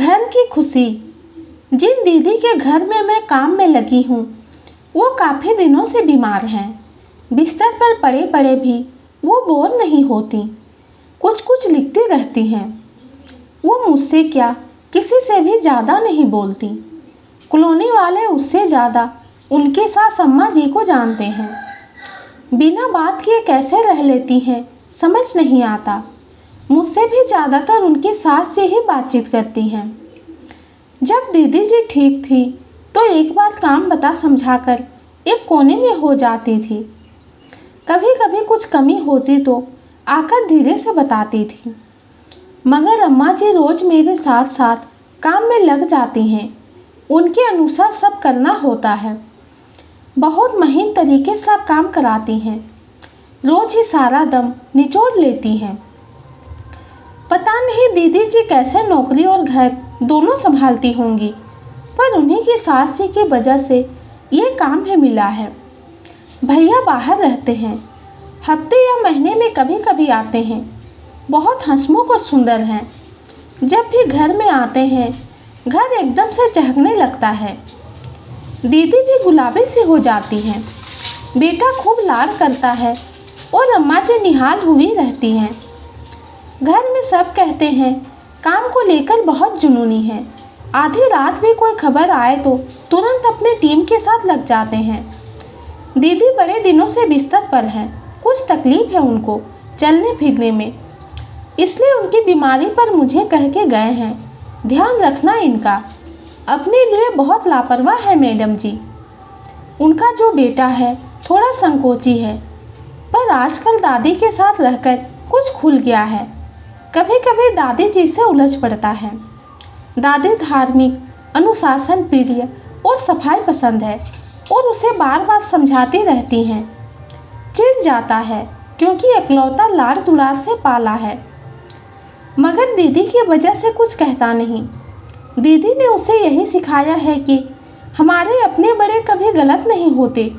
घर की खुशी। जिन दीदी के घर में मैं काम में लगी हूँ वो काफ़ी दिनों से बीमार हैं। बिस्तर पर पड़े पड़े भी वो बोर नहीं होती, कुछ कुछ लिखती रहती हैं। वो मुझसे क्या किसी से भी ज़्यादा नहीं बोलती। कॉलोनी वाले उससे ज़्यादा उनके सास अम्मा जी को जानते हैं। बिना बात किए कैसे रह लेती हैं समझ नहीं आता। मुझसे भी ज़्यादातर उनकी सास से ही बातचीत करती हैं। जब दीदी जी ठीक थी तो एक बार काम बता समझाकर एक कोने में हो जाती थी। कभी कभी कुछ कमी होती तो आकर धीरे से बताती थी, मगर अम्मा जी रोज़ मेरे साथ साथ काम में लग जाती हैं। उनके अनुसार सब करना होता है। बहुत महीन तरीके से काम कराती हैं। रोज़ ही सारा दम निचोड़ लेती हैं। पता नहीं दीदी जी कैसे नौकरी और घर दोनों संभालती होंगी, पर उन्हीं की सास जी की वजह से ये काम भी मिला है। भैया बाहर रहते हैं, हफ्ते या महीने में कभी कभी आते हैं। बहुत हंसमुख और सुंदर हैं। जब भी घर में आते हैं घर एकदम से चहकने लगता है। दीदी भी गुलाबी सी हो जाती हैं। बेटा खूब लाड करता है और अम्मा जी निहाल हुई रहती हैं। घर में सब कहते हैं काम को लेकर बहुत जुनूनी है। आधी रात भी कोई खबर आए तो तुरंत अपने टीम के साथ लग जाते हैं। दीदी बड़े दिनों से बिस्तर पर हैं, कुछ तकलीफ है उनको चलने फिरने में, इसलिए उनकी बीमारी पर मुझे कह के गए हैं ध्यान रखना इनका। अपने लिए बहुत लापरवाह है मैडम जी। उनका जो बेटा है थोड़ा संकोची है, पर आजकल दादी के साथ रहकर कुछ खुल गया है। कभी कभी दादी जी से उलझ पड़ता है। दादी धार्मिक, अनुशासन प्रिय और सफाई पसंद है और उसे बार बार समझाती रहती हैं। चिढ़ जाता है क्योंकि इकलौता लाड़ दुलार से पाला है, मगर दीदी की वजह से कुछ कहता नहीं। दीदी ने उसे यही सिखाया है कि हमारे अपने बड़े कभी गलत नहीं होते।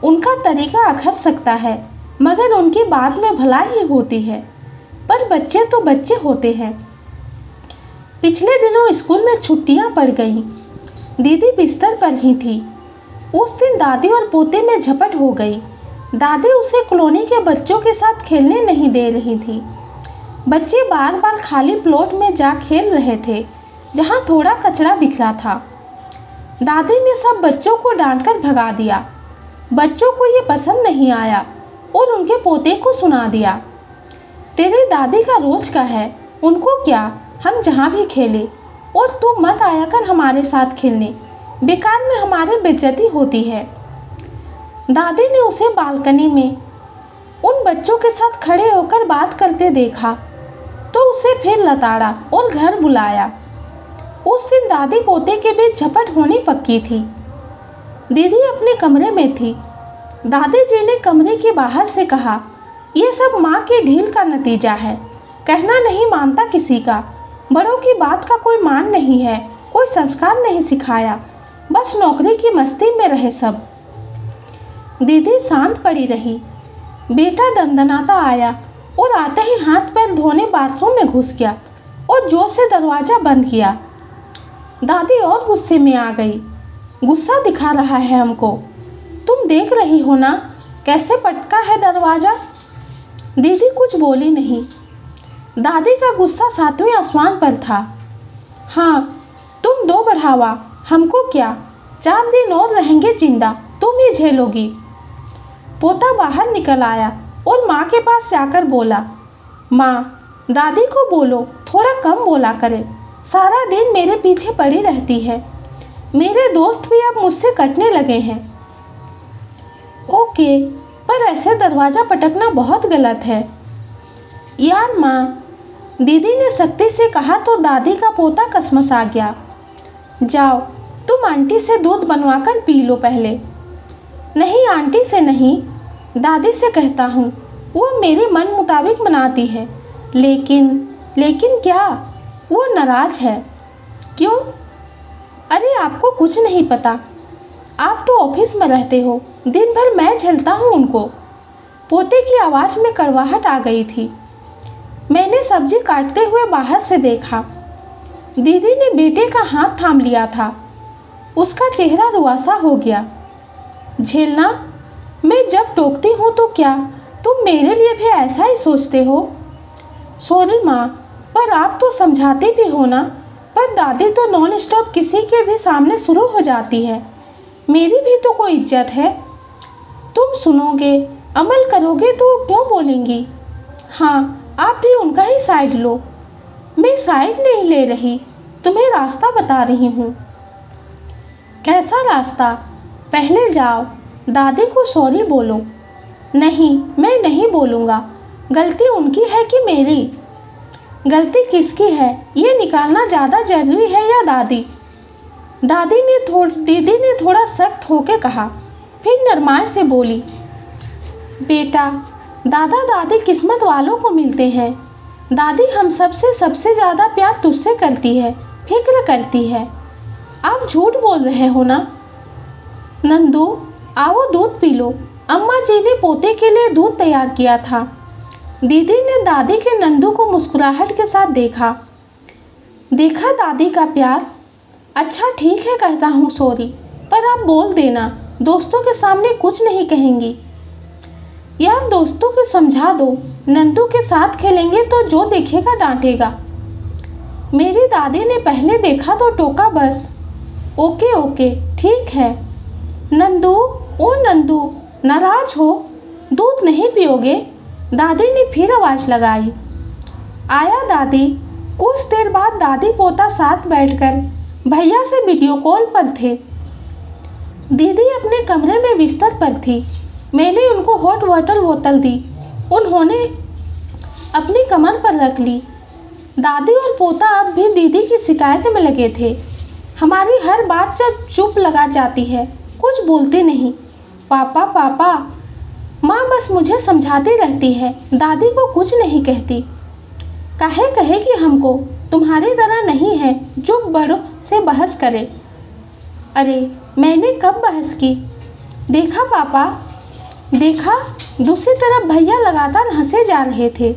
उनका तरीका अखर सकता है मगर उनकी बात में भलाई ही होती है, पर बच्चे तो बच्चे होते हैं। पिछले दिनों स्कूल में छुट्टियां पड़ गईं। दीदी बिस्तर पर ही थी। उस दिन दादी और पोते में झपट हो गई। दादी उसे कॉलोनी के बच्चों के साथ खेलने नहीं दे रही थी। बच्चे बार बार खाली प्लॉट में जा खेल रहे थे जहां थोड़ा कचरा बिखरा था। दादी ने सब बच्चों को डांटकर भगा दिया। बच्चों को ये पसंद नहीं आया और उनके पोते को सुना दिया, तेरी दादी का रोज का है, उनको क्या, हम जहाँ भी खेले और तू मत आया कर हमारे साथ खेलने, बेकार में हमारी बेइज्जती होती है। दादी ने उसे बालकनी में उन बच्चों के साथ खड़े होकर बात करते देखा तो उसे फिर लताड़ा और घर बुलाया। उस दिन दादी पोते के बीच झपट होनी पक्की थी। दीदी अपने कमरे में थी। दादी जी ने कमरे के बाहर से कहा, ये सब माँ की ढील का नतीजा है। कहना नहीं मानता किसी का। बड़ों की बात का कोई मान नहीं है, कोई संस्कार नहीं सिखाया, बस नौकरी की मस्ती में रहे सब। दीदी शांत पड़ी रही। बेटा दंदनाता आया और आते ही हाथ पैर धोने बाथरूम में घुस गया और जोर से दरवाज़ा बंद किया। दादी और गुस्से में आ गई। गुस्सा दिखा रहा है हमको, तुम देख रही हो ना कैसे पटका है दरवाज़ा। दीदी कुछ बोली नहीं। दादी का गुस्सा सातवें आसमान पर था। हाँ, तुम दो बढ़ावा, हमको क्या, 4 दिन और रहेंगे जिंदा, तुम ही झेलोगी। पोता बाहर निकल आया और माँ के पास जाकर बोला, माँ दादी को बोलो थोड़ा कम बोला करे, सारा दिन मेरे पीछे पड़ी रहती है। मेरे दोस्त भी अब मुझसे कटने लगे हैं। ओके, पर ऐसे दरवाज़ा पटकना बहुत गलत है। यार माँ, दीदी ने सख्ती से कहा तो दादी का पोता कसमसा गया। जाओ तुम आंटी से दूध बनवाकर पी लो पहले। नहीं आंटी से नहीं, दादी से कहता हूँ, वो मेरे मन मुताबिक बनाती है। लेकिन क्या, वो नाराज़ है। क्यों? अरे आपको कुछ नहीं पता, आप तो ऑफिस में रहते हो, दिन भर मैं झेलता हूँ उनको। पोते की आवाज़ में कड़वाहट आ गई थी। मैंने सब्जी काटते हुए बाहर से देखा। दीदी ने बेटे का हाथ थाम लिया था। उसका चेहरा रुआसा हो गया। झेलना, मैं जब टोकती हूँ तो क्या तुम मेरे लिए भी ऐसा ही सोचते हो? सॉरी माँ, पर आप तो समझाते भी हो ना। पर दादी तो नॉन स्टॉप किसी के भी सामने शुरू हो जाती है। मेरी भी तो कोई इज्जत है। तुम सुनोगे, अमल करोगे तो क्यों बोलेंगी? हाँ, आप भी उनका ही साइड लो। मैं साइड नहीं ले रही, तुम्हें रास्ता बता रही हूँ। कैसा रास्ता? पहले जाओ, दादी को सॉरी बोलो। नहीं, मैं नहीं बोलूँगा। गलती उनकी है कि मेरी? गलती किसकी है ये निकालना ज़्यादा जरूरी है या दादी? दीदी ने थोड़ा सख्त होकर कहा। फिर नरमाई से बोली, बेटा, दादा दादी किस्मत वालों को मिलते हैं। दादी हम सबसे ज़्यादा प्यार तुझसे करती है, फिक्र करती है। आप झूठ बोल रहे हो ना? नंदू, आओ दूध पी लो। अम्मा जी ने पोते के लिए दूध तैयार किया था। दीदी ने दादी के नंदू को मुस्कुराहट के साथ देखा। देखा दादी का प्यार? अच्छा ठीक है, कहता हूँ सॉरी, पर आप बोल देना, दोस्तों के सामने कुछ नहीं कहेंगी। यार, दोस्तों को समझा दो, नंदू के साथ खेलेंगे तो जो देखेगा डांटेगा। मेरी दादी ने पहले देखा तो टोका बस। ओके ओके, ठीक है। नंदू, ओ नंदू, नाराज हो? दूध नहीं पियोगे? दादी ने फिर आवाज़ लगाई। आया दादी। कुछ देर बाद दादी पोता साथ बैठकर भैया से वीडियो कॉल पर थे। दीदी अपने कमरे में बिस्तर पर थी। मैंने उनको हॉट वाटर बोतल दी। उन्होंने अपनी कमर पर रख ली। दादी और पोता अब भी दीदी की शिकायत में लगे थे। हमारी हर बात जब चुप लगा जाती है, कुछ बोलते नहीं। पापा पापा, माँ बस मुझे समझाती रहती है, दादी को कुछ नहीं कहती। कहेगी हमको तुम्हारी तरह नहीं है जो बड़ों से बहस करे। अरे मैंने कब बहस की? देखा पापा, देखा? दूसरी तरफ भैया लगातार हंसे जा रहे थे।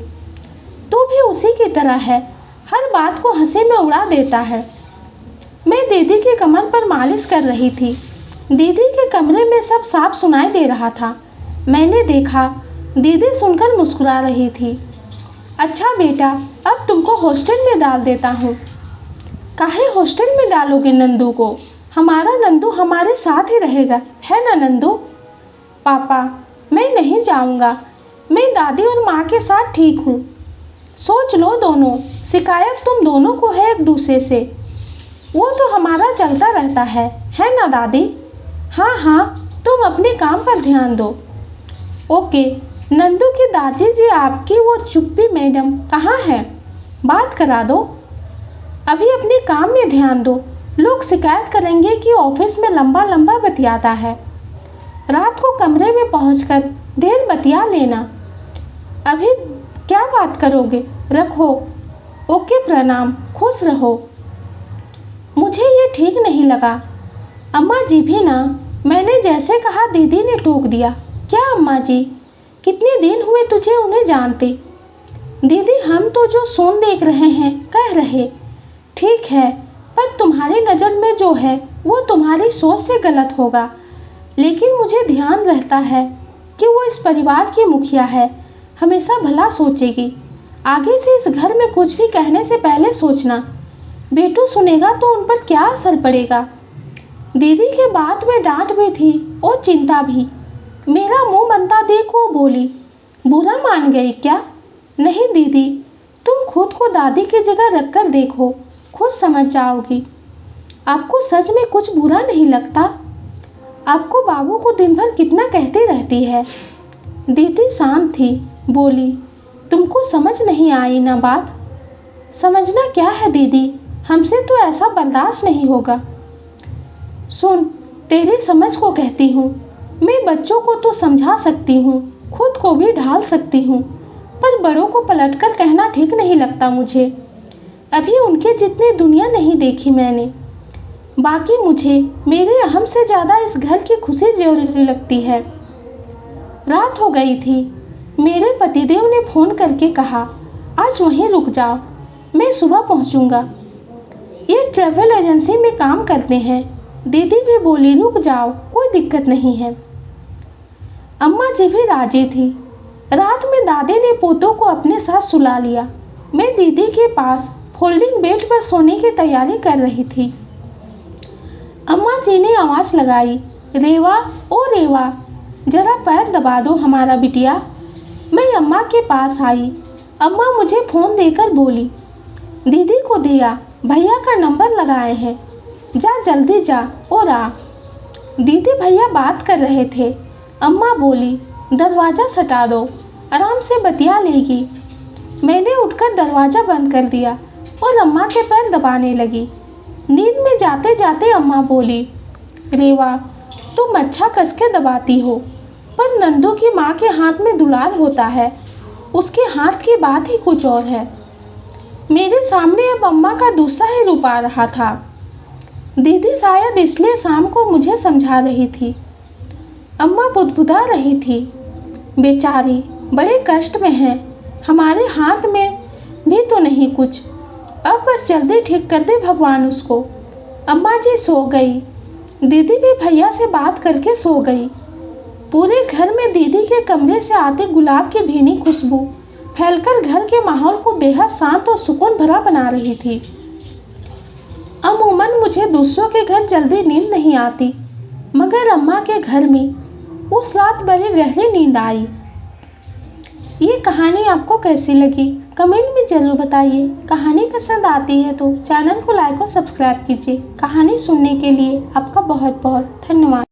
तू भी उसी की तरह है, हर बात को हंसे में उड़ा देता है। मैं दीदी के कमर पर मालिश कर रही थी। दीदी के कमरे में सब साफ सुनाई दे रहा था। मैंने देखा, दीदी सुनकर मुस्कुरा रही थी। अच्छा बेटा, अब तुमको हॉस्टल में डाल देता हूँ। काहे हॉस्टल में डालोगे नंदू को? हमारा नंदू हमारे साथ ही रहेगा, है ना नंदू? पापा, मैं नहीं जाऊँगा। मैं दादी और माँ के साथ ठीक हूँ। सोच लो दोनों, शिकायत तुम दोनों को है एक दूसरे से। वो तो हमारा चलता रहता है ना दादी? हाँ हाँ, तुम अपने काम पर ध्यान दो। ओके। नंदू की दादी जी, आपकी वो चुप्पी मैडम कहाँ है? बात करा दो। अभी अपने काम में ध्यान दो। लोग शिकायत करेंगे कि ऑफिस में लंबा लंबा बतियाता है। रात को कमरे में पहुंचकर देर बतिया लेना। अभी क्या बात करोगे? रखो। ओके, प्रणाम, खुश रहो। मुझे ये ठीक नहीं लगा। अम्मा जी भी ना, मैंने जैसे कहा दीदी ने टोक दिया। क्या अम्मा जी, कितने दिन हुए तुझे उन्हें जानते? दीदी, हम तो जो सुन देख रहे हैं कह रहे। ठीक है, पर तुम्हारी नज़र में जो है वो तुम्हारी सोच से गलत होगा। लेकिन मुझे ध्यान रहता है कि वो इस परिवार की मुखिया है, हमेशा भला सोचेगी। आगे से इस घर में कुछ भी कहने से पहले सोचना। बेटू सुनेगा तो उन पर क्या असर पड़ेगा? दीदी के बात में डांट भी थी और चिंता भी। मेरा मुंह बनता देख वो बोली, बुरा मान गई क्या? नहीं दीदी, तुम खुद को दादी की जगह रखकर देखो, खुद समझ जाओगी। आपको सच में कुछ बुरा नहीं लगता? आपको बाबू को दिन भर कितना कहती रहती है। दीदी शांत थी, बोली, तुमको समझ नहीं आई ना बात? समझना क्या है दीदी, हमसे तो ऐसा बर्दाश्त नहीं होगा। सुन, तेरी समझ को कहती हूँ। मैं बच्चों को तो समझा सकती हूँ, खुद को भी ढाल सकती हूँ, पर बड़ों को पलटकर कहना ठीक नहीं लगता मुझे। अभी उनके जितनी दुनिया नहीं देखी मैंने। बाकी मुझे मेरे अहम से ज़्यादा इस घर की खुशी जरूरी लगती है। रात हो गई थी। मेरे पतिदेव ने फ़ोन करके कहा, आज वहीं रुक जाओ, मैं सुबह पहुँचूँगा। ये ट्रैवल एजेंसी में काम करते हैं। दीदी भी बोली, रुक जाओ, कोई दिक्कत नहीं है। अम्मा जी भी राजी थी। रात में दादी ने पोतों को अपने साथ सुला लिया। मैं दीदी के पास फोल्डिंग बेड पर सोने की तैयारी कर रही थी। अम्मा जी ने आवाज़ लगाई, रेवा, ओ रेवा, जरा पैर दबा दो हमारा बिटिया। मैं अम्मा के पास आई। अम्मा मुझे फ़ोन देकर बोली, दीदी को दिया, भैया का नंबर लगाए हैं, जा जल्दी जा और आ। दीदी भैया बात कर रहे थे। अम्मा बोली, दरवाज़ा सटा दो, आराम से बतिया लेगी। मैंने उठकर दरवाज़ा बंद कर दिया और अम्मा के पैर दबाने लगी। नींद में जाते जाते अम्मा बोली, रेवा, तुम अच्छा कस के दबाती हो, पर नंदू की माँ के हाथ में दुलार होता है, उसके हाथ की बात ही कुछ और है। मेरे सामने अब अम्मा का दूसरा ही रूप आ रहा था। दीदी शायद इसलिए शाम को मुझे समझा रही थी। अम्मा बुदबुदा रही थी, बेचारी बड़े कष्ट में है, हमारे हाथ में भी तो नहीं कुछ, अब बस जल्दी ठीक कर दे भगवान उसको। अम्मा जी सो गई। दीदी भी भैया से बात करके सो गई। पूरे घर में दीदी के कमरे से आती गुलाब की भीनी खुशबू फैलकर घर के माहौल को बेहद शांत और सुकून भरा बना रही थी। अमूमन मुझे दूसरों के घर जल्दी नींद नहीं आती, मगर अम्मा के घर में उस रात बड़ी गहरी नींद आई। ये कहानी आपको कैसी लगी कमेंट में ज़रूर बताइए। कहानी पसंद आती है तो चैनल को लाइक और सब्सक्राइब कीजिए। कहानी सुनने के लिए आपका बहुत बहुत धन्यवाद।